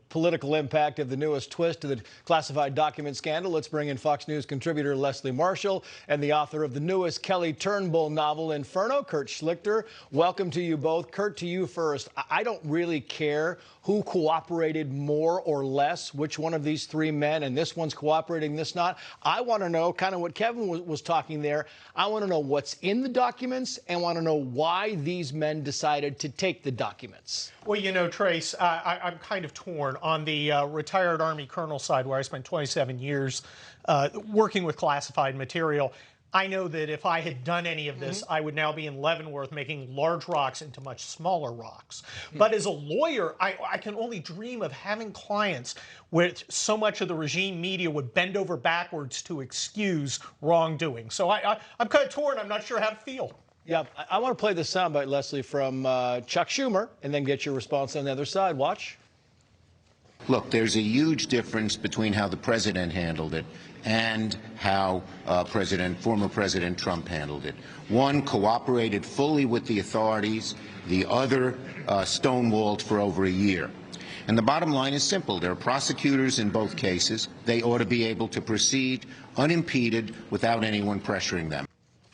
political impact of the newest twist to the classified document scandal, let's bring in Fox News contributor Leslie Marshall and the author of the newest Kelly Turnbull novel, Inferno, Kurt Schlichter. Welcome to you both. Kurt, to you first. I don't really care who cooperated more or less, which one of these three men, and this one's cooperating, this not. I want to know, kind of what Kevin was talking there, I want to know what's in the documents and want to know why these men decided to take the documents. Well, you know, Trace, I'm kind of torn. On the retired Army colonel side, where I spent 27 years working with classified material, I know that if I had done any of this, I would now be in Leavenworth making large rocks into much smaller rocks. But as a lawyer, I can only dream of having clients where so much of the regime media would bend over backwards to excuse wrongdoing. So I'm kind of torn. I'm not sure how to feel. Yeah, I want to play this soundbite, Leslie, from Chuck Schumer, and then get your response on the other side. Watch. Look, there's a huge difference between how the president handled it and how former President Trump handled it. One cooperated fully with the authorities, the other stonewalled for over a year. And the bottom line is simple. There are prosecutors in both cases. They ought to be able to proceed unimpeded without anyone pressuring them.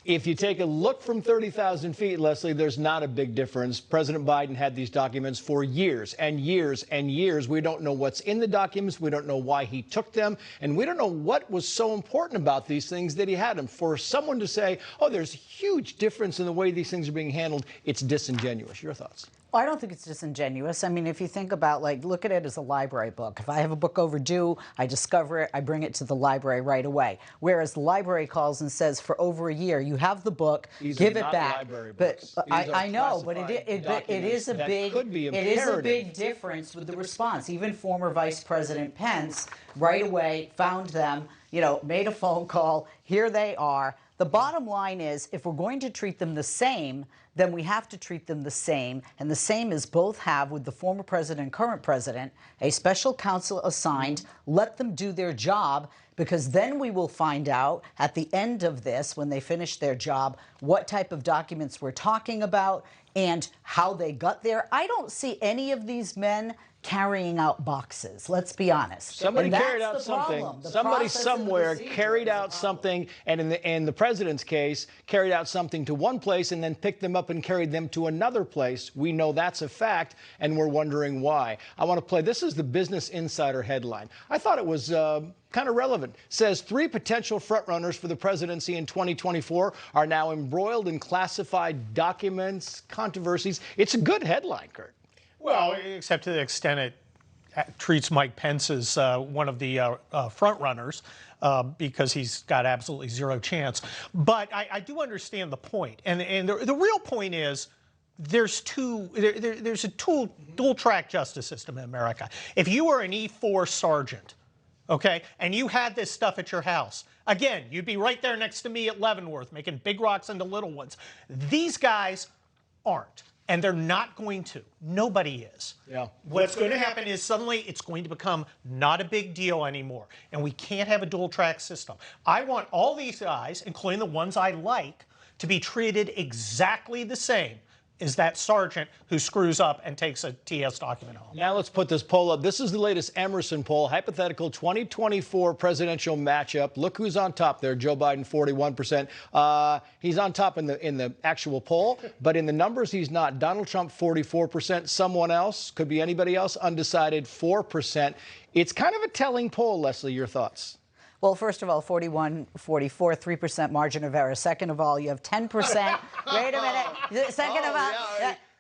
If you take a look from 30,000 feet, Leslie, there's not a big difference. President Biden had these documents for years and years and years. We don't know what's in the documents. We don't know why he took them. And we don't know what was so important about these things that he had them. For someone to say, oh, there's a huge difference in the way these things are being handled, it's disingenuous. Your thoughts? Well, I don't think it's disingenuous. I mean, if you think about, like, look at it as a library book. If I have a book overdue, I discover it, I bring it to the library right away. Whereas the library calls and says, for over a year, you have the book, give it back. But I know, but it is a big difference with the response. Even former Vice President Pence right away found them, you know, made a phone call. Here they are. The bottom line is, if we're going to treat them the same, then we have to treat them the same. And the same is both have, with the former president and current president, a special counsel assigned. Let them do their job, because then we will find out at the end of this, when they finish their job, what type of documents we're talking about and how they got there. I don't see any of these men carrying out boxes. Let's be honest. Somebody carried out something. Somebody somewhere carried out something, and in the president's case, carried out something to one place and then picked them up and carried them to another place. We know that's a fact, and we're wondering why. I want to play. This is the Business Insider headline. I thought it was kind of relevant. Says 3 potential frontrunners for the presidency in 2024 are now embroiled in classified documents, controversies. It's a good headline, Kurt. Well, except to the extent it treats Mike Pence as one of the front runners, because he's got absolutely zero chance. But I do understand the point. And the real point is, there's a dual-track justice system in America. If you were an E4 sergeant, okay, and you had this stuff at your house, again, you'd be right there next to me at Leavenworth making big rocks into little ones. These guys aren't. And they're not going to. Nobody is. Yeah. What's going to happen is suddenly it's going to become not a big deal anymore. And we can't have a dual-track system. I want all these guys, including the ones I like, to be treated exactly the same as that sergeant who screws up and takes a TS document home. Now let's put this poll up. This is the latest Emerson poll, hypothetical 2024 presidential matchup. Look who's on top there. Joe Biden, 41%. He's on top in the actual poll, but in the numbers, he's not. Donald Trump, 44%. Someone else, could be anybody else, undecided, 4%. It's kind of a telling poll, Leslie. Your thoughts? Well, first of all, 41, 44, 3% margin of error. Second of all, you have 10%. Wait a minute. Second of all,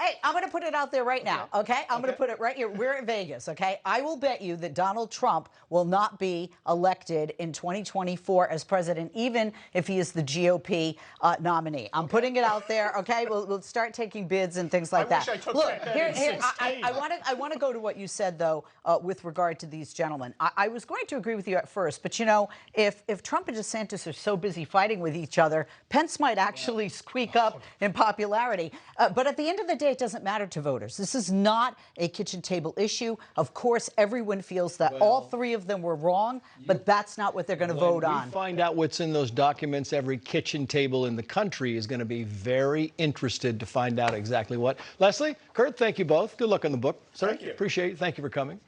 hey, I'm going to put it out there right now, okay? I'm going to put it right here. We're in Vegas, okay? I will bet you that Donald Trump will not be elected in 2024 as president, even if he is the GOP nominee. I'm putting it out there, okay? We'll start taking bids and things like that. I took Look, that here, I want to go to what you said, though, with regard to these gentlemen. I was going to agree with you at first, but, you know, if Trump and DeSantis are so busy fighting with each other, Pence might actually squeak up in popularity. But at the end of the day, it doesn't matter to voters. This is not a kitchen table issue. Of course, everyone feels that all three of them were wrong, but that's not what they're going to vote on. When we find out what's in those documents, every kitchen table in the country is going to be very interested to find out exactly what. Leslie, Kurt, thank you both. Good luck on the book. Sir, Thank you. Appreciate it. Thank you for coming.